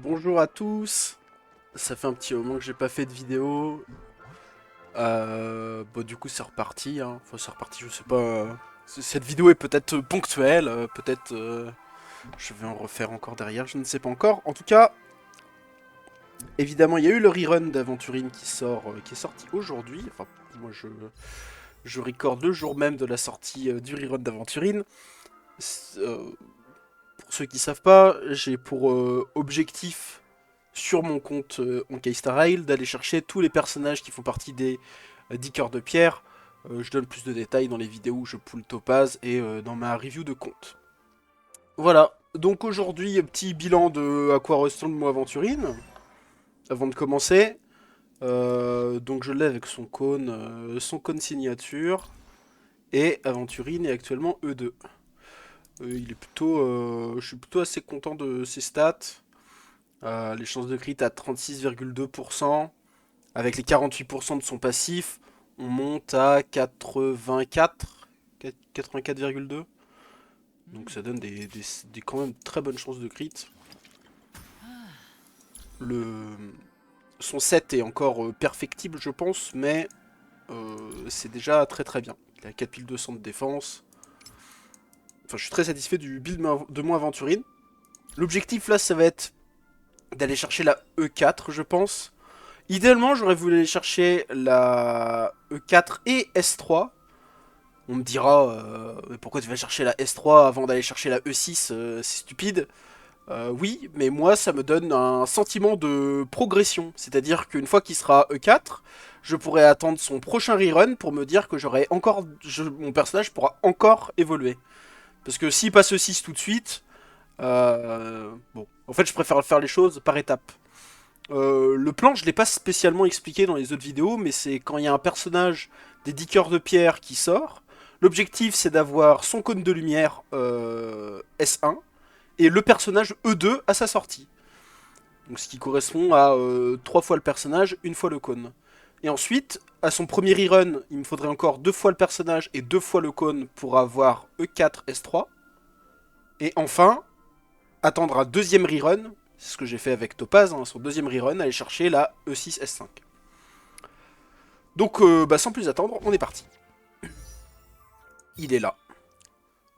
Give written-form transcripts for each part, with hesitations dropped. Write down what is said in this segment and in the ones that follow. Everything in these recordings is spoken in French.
Bonjour à tous, ça fait un petit moment que j'ai pas fait de vidéo. Bon du coup c'est reparti, hein. Enfin c'est reparti, je sais pas. Cette vidéo est peut-être ponctuelle, peut-être je vais en refaire encore derrière, je ne sais pas encore. En tout cas, évidemment il y a eu le rerun d'Aventurine qui est sorti aujourd'hui. Enfin moi je recorde le jour même de la sortie du rerun d'Aventurine. Pour ceux qui savent pas, j'ai pour objectif sur mon compte Honkai Star Rail d'aller chercher tous les personnages qui font partie des 10 cœurs de pierre. Je donne plus de détails dans les vidéos où je pull Topaz et dans ma review de compte. Voilà, donc aujourd'hui, petit bilan de Aqua Storm Aventurine. Avant de commencer, donc je l'ai avec son cône signature. Et Aventurine est actuellement E2. Je suis plutôt assez content de ses stats. Les chances de crit à 36,2%. Avec les 48% de son passif, on monte à 84,2. Donc ça donne des quand même très bonnes chances de crit. Le... Son set est encore perfectible, je pense, mais c'est déjà très très bien. Il a 4200 de défense. Enfin, je suis très satisfait du build de mon Aventurine. L'objectif là, ça va être d'aller chercher la E4, je pense. Idéalement, j'aurais voulu aller chercher la E4 et S3. On me dira, mais pourquoi tu vas chercher la S3 avant d'aller chercher la E6, c'est stupide. Oui, mais moi, ça me donne un sentiment de progression. C'est-à-dire qu'une fois qu'il sera E4, je pourrai attendre son prochain rerun pour me dire que j'aurai encore, mon personnage pourra encore évoluer. Parce que s'il passe E6 tout de suite, bon, en fait, je préfère faire les choses par étapes. Le plan, je l'ai pas spécialement expliqué dans les autres vidéos, mais c'est quand il y a un personnage des 10 cœurs de pierre qui sort. L'objectif, c'est d'avoir son cône de lumière S1 et le personnage E2 à sa sortie. Donc, ce qui correspond à 3 fois le personnage, une fois le cône. Et ensuite, à son premier rerun, il me faudrait encore 2 fois le personnage et 2 fois le cône pour avoir E4 S3. Et enfin, attendre un deuxième rerun, c'est ce que j'ai fait avec Topaz, hein, son deuxième rerun, aller chercher la E6 S5. Donc, sans plus attendre, on est parti. Il est là,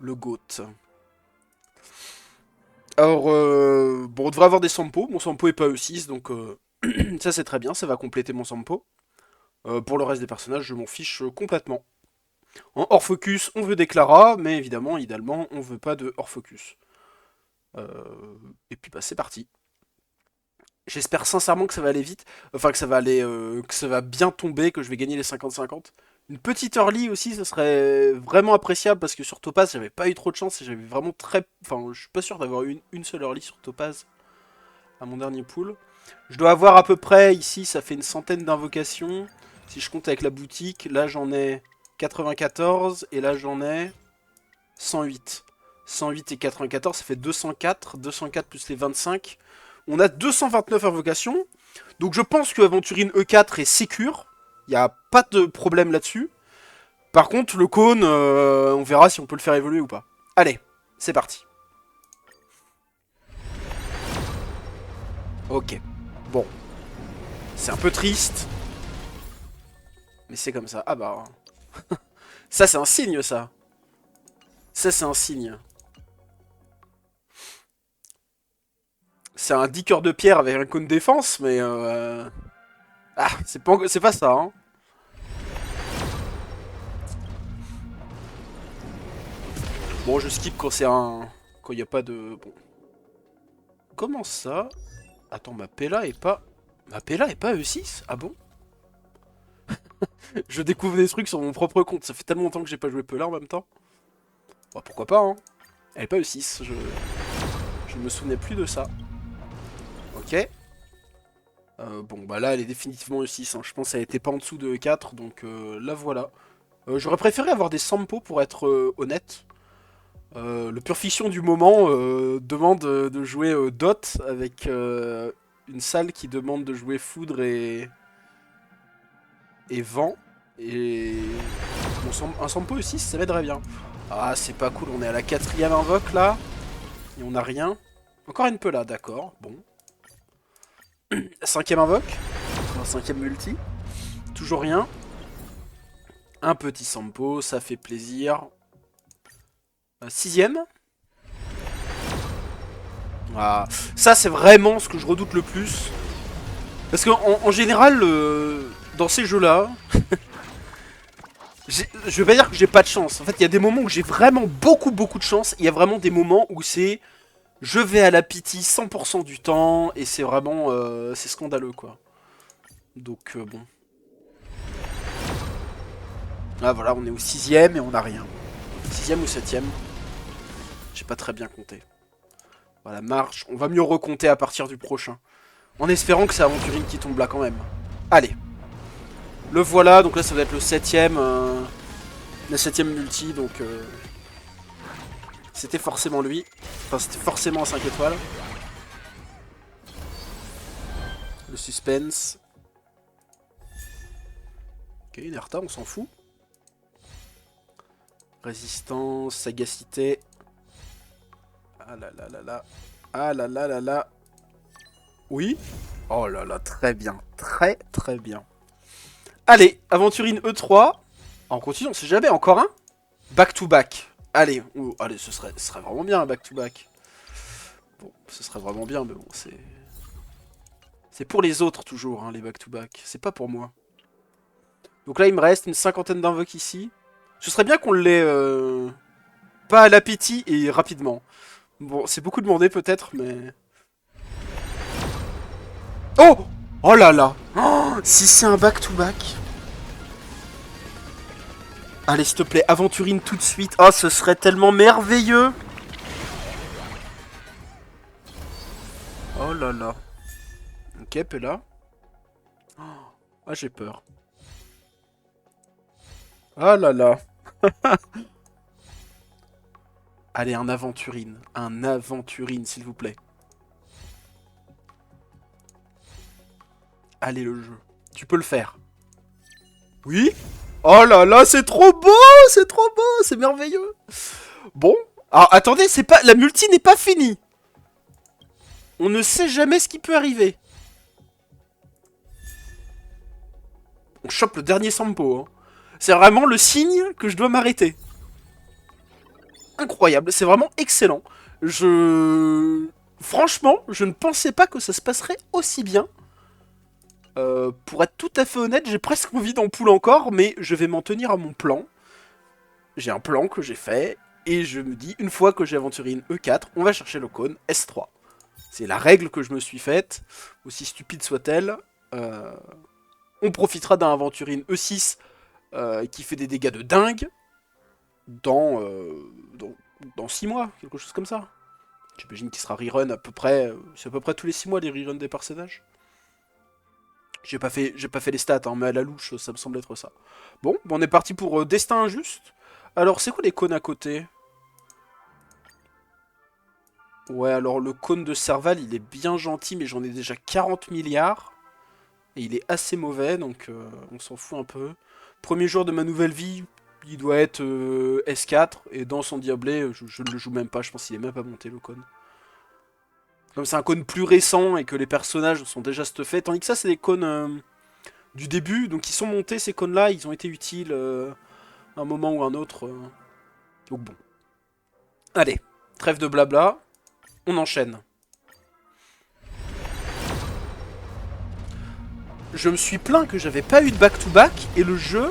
le GOAT. Alors, bon, on devrait avoir des sampos. Mon sampo est pas E6, donc ça c'est très bien, ça va compléter mon sampo. Pour le reste des personnages, je m'en fiche complètement. En hors focus, on veut des Clara, mais évidemment, idéalement, on veut pas de hors focus. Et puis, bah, c'est parti. J'espère sincèrement que ça va aller vite, enfin que ça va bien tomber, que je vais gagner les 50-50. Une petite early aussi, ça serait vraiment appréciable parce que sur Topaz, j'avais pas eu trop de chance et j'avais vraiment très... Enfin, je suis pas sûr d'avoir eu une seule early sur Topaz à mon dernier pool. Je dois avoir à peu près, ici, ça fait une centaine d'invocations. Si je compte avec la boutique, là j'en ai 94 et là j'en ai 108. 108 et 94, ça fait 204. 204 plus les 25. On a 229 invocations. Donc je pense que Aventurine E4 est sécure. Il n'y a pas de problème là-dessus. Par contre, le cône, on verra si on peut le faire évoluer ou pas. Allez, c'est parti. Ok. Bon. C'est un peu triste. Mais c'est comme ça. Ah bah... Ça, c'est un signe, ça. Ça, c'est un signe. C'est un 10 cœurs de pierre avec un cône défense, mais... Ah, c'est pas ça, hein. Bon, je skip quand c'est un... Quand il n'y a pas de... Bon. Comment ça? Attends, ma Pella est pas... Ma Pella est pas E6? Ah bon? Je découvre des trucs sur mon propre compte. Ça fait tellement longtemps que j'ai pas joué Pella en même temps. Bah, pourquoi pas, hein. Elle est pas E6. Je me souvenais plus de ça. Ok. Bon, bah là, elle est définitivement E6. Hein. Je pense qu'elle était pas en dessous de E4. Donc là, voilà. J'aurais préféré avoir des sampos pour être honnête. Le pur fiction du moment demande de jouer Dot avec une salle qui demande de jouer Foudre et Vent. Et un Sampo aussi, ça m'aiderait bien. Ah, c'est pas cool, on est à la quatrième invoque là. Et on a rien. Encore une peu là, d'accord, bon. 5ème invoque. Un 5ème multi. Toujours rien. Un petit Sampo, ça fait plaisir. 6ème. Ah, ça c'est vraiment ce que je redoute le plus. Parce qu'en général, dans ces jeux-là, je vais pas dire que j'ai pas de chance. En fait, il y a des moments où j'ai vraiment beaucoup de chance. Il y a vraiment des moments où c'est... Je vais à la pity 100% du temps, et c'est vraiment... c'est scandaleux, quoi. Donc, bon. Ah, voilà, on est au 6ème et on a rien. 6ème ou 7ème. J'ai pas très bien compté. Voilà, marche. On va mieux recompter à partir du prochain. En espérant que c'est Aventurine qui tombe là, quand même. Allez. Le voilà, donc là, ça va être le 7ème... la 7ème multi, donc... c'était forcément lui. Enfin, c'était forcément un 5 étoiles. Le suspense. Ok, une Erta, on s'en fout. Résistance, sagacité. Ah là là là là. Ah là là là là. Oui. Oh là là, très bien. Très bien. Allez, Aventurine E3. Ah, on continue, on sait jamais. Encore un back to back. Allez, allez, ce serait vraiment bien un back to back. Bon, ce serait vraiment bien, mais bon, c'est... C'est pour les autres toujours, hein, les back to back. C'est pas pour moi. Donc là, il me reste une 50aine d'invoques ici. Ce serait bien qu'on l'ait pas à l'appétit et rapidement. Bon, c'est beaucoup demandé peut-être, mais... Oh! Oh là là! Oh, si c'est un back-to-back... Allez, s'il te plaît, Aventurine tout de suite. Oh, ce serait tellement merveilleux! Oh là là. Ok, Pella. Ah, j'ai peur. Ah là là. Allez, un Aventurine. Un Aventurine, s'il vous plaît. Allez, le jeu. Tu peux le faire. Oui? Oh là là, c'est trop beau! C'est trop beau! C'est merveilleux! Bon. Alors, attendez, c'est pas... La multi n'est pas finie. On ne sait jamais ce qui peut arriver. On chope le dernier Sampo. Hein. C'est vraiment le signe que je dois m'arrêter. Incroyable, c'est vraiment excellent. Franchement, je ne pensais pas que ça se passerait aussi bien. Pour être tout à fait honnête, j'ai presque envie d'en poule encore, mais je vais m'en tenir à mon plan. J'ai un plan que j'ai fait, et je me dis, une fois que j'ai aventuré une E4, on va chercher le cône S3. C'est la règle que je me suis faite, aussi stupide soit-elle. On profitera d'un Aventurine E6 qui fait des dégâts de dingue dans 6 mois, quelque chose comme ça. J'imagine qu'il sera rerun à peu près... c'est à peu près tous les 6 mois les reruns des personnages. J'ai pas fait les stats, hein, mais à la louche, ça me semble être ça. Bon, on est parti pour Destin Injuste. Alors, c'est quoi les cônes à côté? Ouais, alors le cône de Serval, il est bien gentil, mais j'en ai déjà 40 milliards. Et il est assez mauvais, donc on s'en fout un peu. Premier jour de ma nouvelle vie, il doit être S4. Et dans son Diablé, je ne le joue même pas, je pense qu'il est même pas monté le cône. Comme c'est un cône plus récent et que les personnages sont déjà stuffés. Tandis que ça, c'est des cônes du début. Donc ils sont montés, ces cônes-là, ils ont été utiles à un moment ou un autre. Donc bon. Allez, trêve de blabla. On enchaîne. Je me suis plaint que j'avais pas eu de back-to-back et le jeu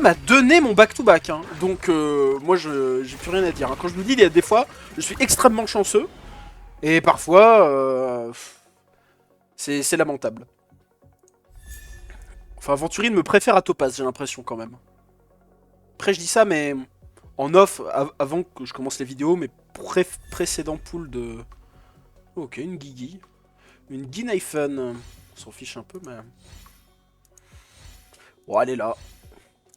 m'a donné mon back-to-back. Hein. Donc moi, j'ai plus rien à dire. Hein. Quand je vous dis, il y a des fois, je suis extrêmement chanceux. Et parfois, c'est lamentable. Enfin, Aventurine me préfère à Topaz, j'ai l'impression quand même. Après, je dis ça, mais en off, avant que je commence les vidéos, mes précédents pools de... Oh, ok, une Guigui. Une Guinaifen. On s'en fiche un peu, mais... Bon, elle est là.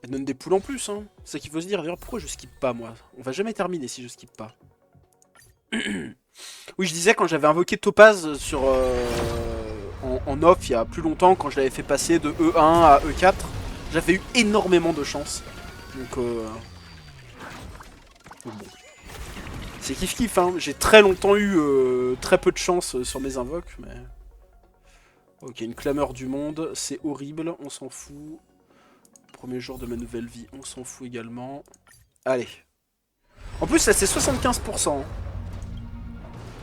Elle donne des poules en plus, hein. C'est ça qu'il faut se dire. D'ailleurs, pourquoi je skip pas, moi? On va jamais terminer si je skip pas. Oui, je disais, quand j'avais invoqué Topaz sur... en off, il y a plus longtemps, quand je l'avais fait passer de E1 à E4, j'avais eu énormément de chance. Donc, bon. C'est kiff-kiff, hein. J'ai très longtemps eu très peu de chance sur mes invoques, mais... Ok, une clameur du monde, c'est horrible, on s'en fout. Premier jour de ma nouvelle vie, on s'en fout également. Allez. En plus, là, c'est 75%.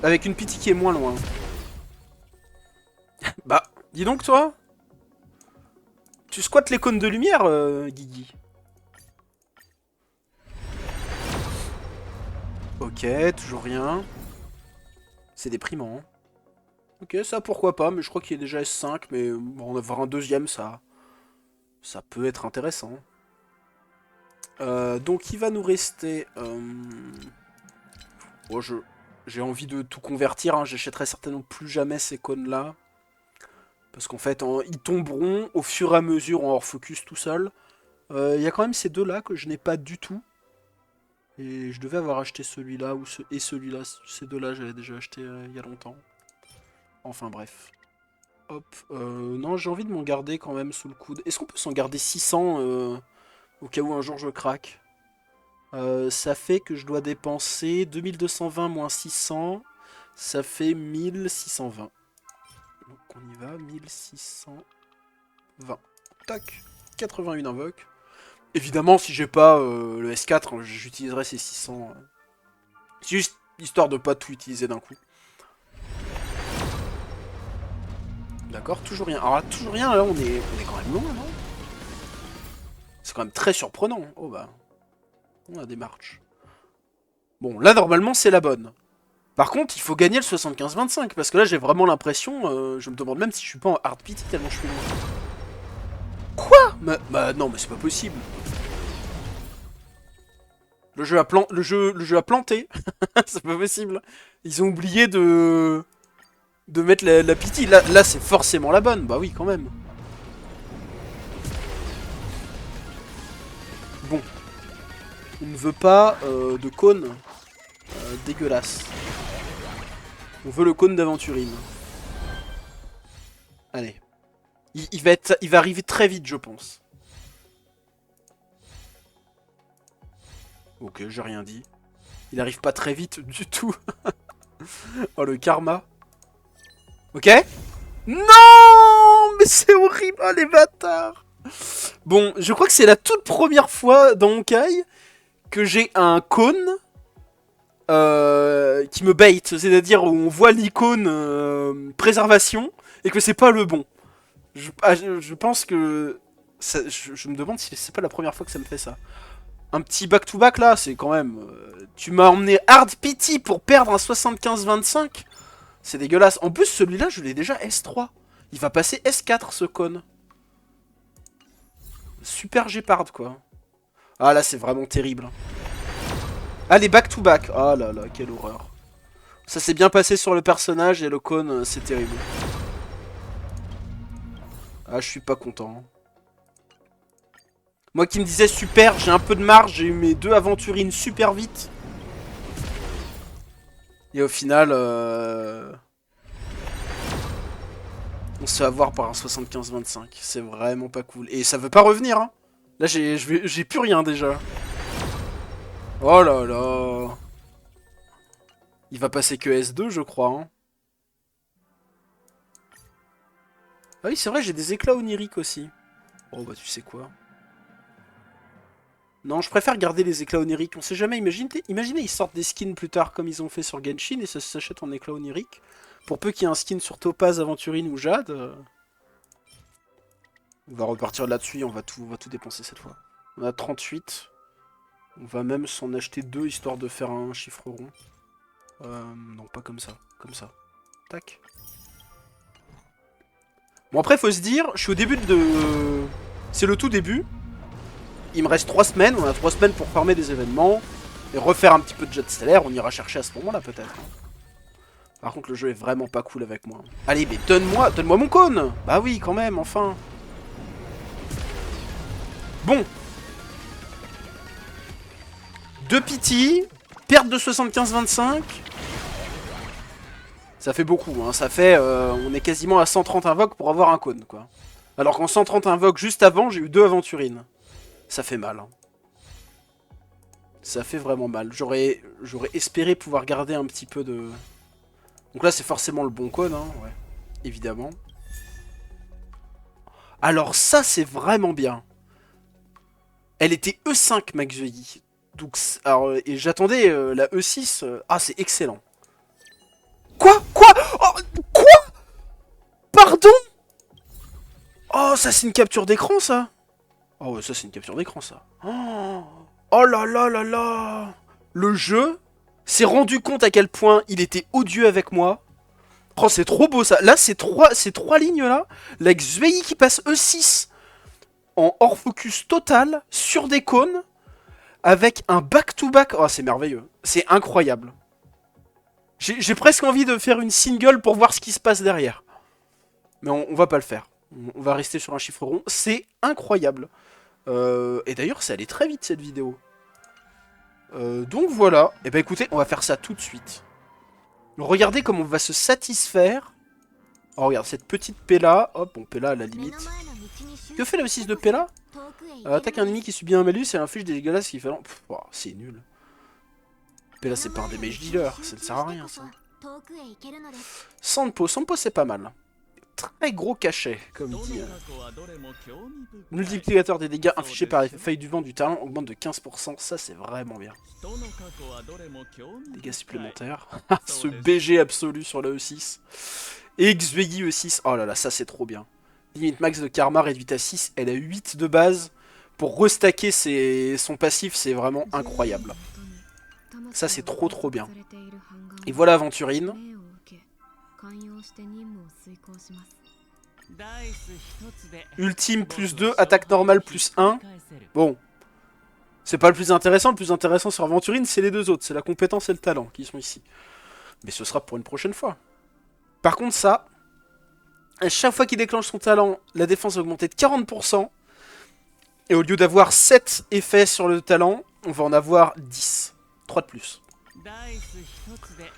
Avec une pitié qui est moins loin. Bah, dis donc, toi. Tu squattes les cônes de lumière, Guigui. Ok, toujours rien. C'est déprimant. Hein. Ok, ça pourquoi pas, mais je crois qu'il est déjà S5, mais bon, en avoir un deuxième, ça peut être intéressant. Donc il va nous rester... Oh, j'ai envie de tout convertir, hein. J'achèterai certainement plus jamais ces cônes-là. Parce qu'en fait, ils tomberont au fur et à mesure en hors focus tout seul. Il y a quand même ces deux-là que je n'ai pas du tout. Et je devais avoir acheté celui-là et celui-là. Ces deux-là, j'avais déjà acheté il y a longtemps. Enfin bref. Hop. Non, j'ai envie de m'en garder quand même sous le coude. Est-ce qu'on peut s'en garder 600 au cas où un jour je craque? Ça fait que je dois dépenser 2220 moins 600. Ça fait 1620. Donc on y va, 1620. Tac, 81 invoques. Évidemment, si j'ai pas le S4, j'utiliserai ces 600. C'est juste histoire de pas tout utiliser d'un coup. D'accord, toujours rien. Alors là, toujours rien, là, on est quand même loin, non? C'est quand même très surprenant. Oh bah, on a des marches. Bon, là, normalement, c'est la bonne. Par contre, il faut gagner le 75-25, parce que là, j'ai vraiment l'impression... je me demande même si je suis pas en hard pity tellement je suis loin. Quoi? Bah non, mais c'est pas possible. Le jeu a planté. C'est pas possible. Ils ont oublié de mettre la pity. Là c'est forcément la bonne. Bah oui, quand même. Bon. On ne veut pas de cône dégueulasse. On veut le cône d'aventurine. Allez. Il va arriver très vite, je pense. Ok, j'ai rien dit. Il arrive pas très vite du tout. Oh, le karma. Ok. Non, mais c'est horrible, oh, les bâtards. Bon, je crois que c'est la toute première fois dans mon caille que j'ai un cône qui me bait. C'est-à-dire où on voit l'icône préservation et que c'est pas le bon. Je pense que... je me demande si c'est pas la première fois que ça me fait ça. Un petit back-to-back là, c'est quand même... tu m'as emmené hard pity pour perdre un 75-25. C'est dégueulasse. En plus, celui-là, je l'ai déjà S3. Il va passer S4, ce cône. Super Gépard, quoi. Ah, là, c'est vraiment terrible. Ah, les back-to-back. Oh là là, quelle horreur. Ça s'est bien passé sur le personnage et le cône, c'est terrible. Ah, je suis pas content. Moi qui me disais super, j'ai un peu de marge, j'ai eu mes deux aventurines super vite. Et au final, on se fait avoir par un 75-25. C'est vraiment pas cool. Et ça veut pas revenir, hein. Là, j'ai plus rien déjà. Oh là là. Il va passer que S2, je crois. Hein. Ah oui, c'est vrai, j'ai des éclats oniriques aussi. Oh bah, tu sais quoi. Non, je préfère garder les éclats oniriques. On sait jamais, imaginez ils sortent des skins plus tard comme ils ont fait sur Genshin et ça s'achète en éclats oniriques. Pour peu qu'il y ait un skin sur Topaz, Aventurine ou Jade, on va repartir là-dessus et on va tout dépenser cette fois. On a 38. On va même s'en acheter deux histoire de faire un chiffre rond. Non, pas comme ça. Comme ça. Tac. Bon, après, faut se dire, je suis au début de... C'est le tout début. Il me reste 3 semaines. On a 3 semaines pour farmer des événements. Et refaire un petit peu de jet stellaire. On ira chercher à ce moment-là, peut-être. Par contre, le jeu est vraiment pas cool avec moi. Allez, mais donne-moi mon cône. Bah oui, quand même, enfin. Bon. 2 pity. Perte de 75-25. Ça fait beaucoup, hein. Ça fait... on est quasiment à 130 invoques pour avoir un cône, quoi. Alors qu'en 130 invoques juste avant, j'ai eu 2 aventurines. Ça fait mal. Hein. Ça fait vraiment mal. J'aurais espéré pouvoir garder un petit peu de... Donc là, c'est forcément le bon cône, hein, ouais. Évidemment. Alors ça, c'est vraiment bien. Elle était E5, ma Xvei. Donc, alors, et j'attendais la E6. Ah, c'est excellent. Quoi? Quoi? Oh, quoi? Pardon? Oh, ça, c'est une capture d'écran, ça? Oh, ouais, ça, c'est une capture d'écran, ça. Oh, oh là là là là. Le jeu s'est rendu compte à quel point il était odieux avec moi. Oh, c'est trop beau, ça. Là, ces trois lignes-là. La Xvei qui passe E6 en hors focus total sur des cônes avec un back-to-back. Oh, c'est merveilleux. C'est incroyable. J'ai presque envie de faire une single pour voir ce qui se passe derrière. Mais on va pas le faire. On va rester sur un chiffre rond. C'est incroyable. Et d'ailleurs, ça allait très vite cette vidéo. Donc voilà. Et ben écoutez, on va faire ça tout de suite. Regardez comme on va se satisfaire. Oh, regarde, cette petite Pella. Hop, bon, Pella à la limite. Que fait la 6 de Pella? Attaque un ennemi qui subit un malus et inflige des dégâts qui fait... Oh, c'est nul. Pella, c'est pas un damage dealer. Ça ne sert à rien, ça. Sampo. Sampo, c'est pas mal. Très gros cachet, comme il dit. Multiplicateur des dégâts infligés par les feuilles du vent du talent augmente de 15%. Ça, c'est vraiment bien. Dégâts supplémentaires. Ce BG absolu sur la E6. Et Xvei E6. Oh là là, ça, c'est trop bien. Limite max de karma réduite à 6. Elle a 8 de base. Pour restacker son passif, c'est vraiment incroyable. Ça, c'est trop trop bien. Et voilà Aventurine. Ultime plus 2, attaque normale plus 1. Bon. C'est pas le plus intéressant. Le plus intéressant sur Aventurine, c'est les deux autres. C'est la compétence et le talent qui sont ici. Mais ce sera pour une prochaine fois. Par contre, ça... À chaque fois qu'il déclenche son talent, la défense va augmenter de 40%. Et au lieu d'avoir 7 effets sur le talent, on va en avoir 10. 3 de plus.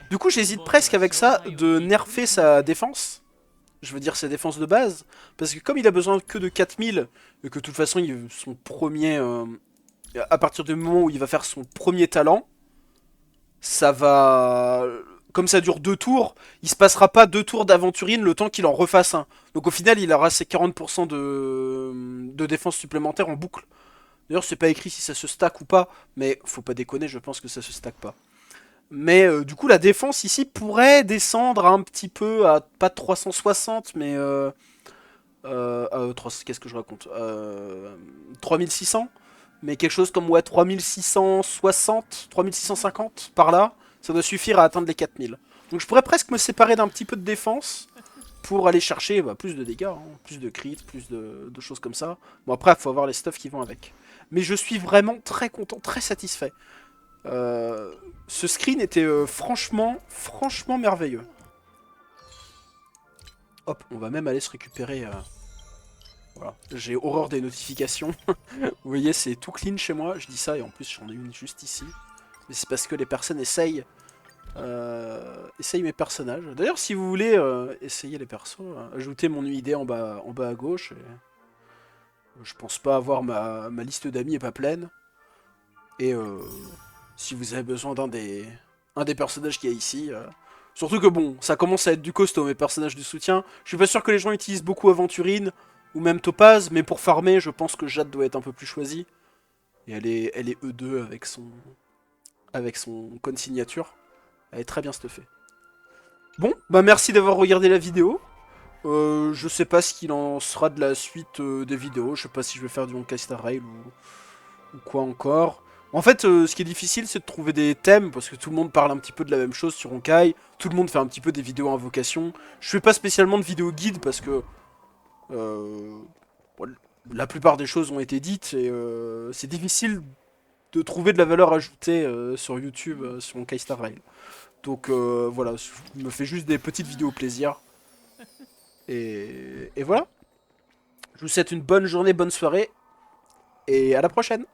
Du coup, j'hésite presque avec ça de nerfer sa défense. Je veux dire sa défense de base. Parce que comme il a besoin que de 4000, et que de toute façon, son premier... à partir du moment où il va faire son premier talent, ça va... Comme ça dure 2 tours, il se passera pas 2 tours d'aventurine le temps qu'il en refasse un. Donc au final, il aura ses 40% de défense supplémentaire en boucle. D'ailleurs, c'est pas écrit si ça se stack ou pas, mais faut pas déconner, je pense que ça se stack pas. Mais du coup, la défense ici pourrait descendre un petit peu à pas 360, mais qu'est-ce que je raconte 3600, mais quelque chose comme ouais 3660, 3650 par là. Ça doit suffire à atteindre les 4000. Donc je pourrais presque me séparer d'un petit peu de défense pour aller chercher plus de dégâts, hein, plus de crits, plus de choses comme ça. Bon après, il faut avoir les stuffs qui vont avec. Mais je suis vraiment très content, très satisfait. Ce screen était franchement merveilleux. Hop, on va même aller se récupérer... Voilà. J'ai horreur des notifications. Vous voyez, c'est tout clean chez moi. Je dis ça et en plus j'en ai une juste ici. Mais c'est parce que les personnes essayent mes personnages. D'ailleurs, si vous voulez essayer les persos, ajoutez mon UID en bas à gauche. Et... Je pense pas avoir ma liste d'amis est pas pleine. Et si vous avez besoin d'un des personnages qu'il y a ici... Surtout que bon, ça commence à être du costaud, mes personnages de soutien. Je suis pas sûr que les gens utilisent beaucoup Aventurine, ou même Topaz, mais pour farmer, je pense que Jade doit être un peu plus choisie. Et elle est E2 avec son code signature. Elle est très bien stuffée. Bon, bah merci d'avoir regardé la vidéo. Je sais pas ce qu'il en sera de la suite des vidéos. Je sais pas si je vais faire du Honkai Star Rail ou quoi encore. En fait, ce qui est difficile, c'est de trouver des thèmes, parce que tout le monde parle un petit peu de la même chose sur Honkai. Tout le monde fait un petit peu des vidéos invocation. Je fais pas spécialement de vidéos guide, parce que... la plupart des choses ont été dites, et c'est difficile de trouver de la valeur ajoutée sur YouTube, sur Honkai Star Rail. Donc voilà, je me fais juste des petites vidéos plaisir. Et voilà. Je vous souhaite une bonne journée, bonne soirée, et à la prochaine.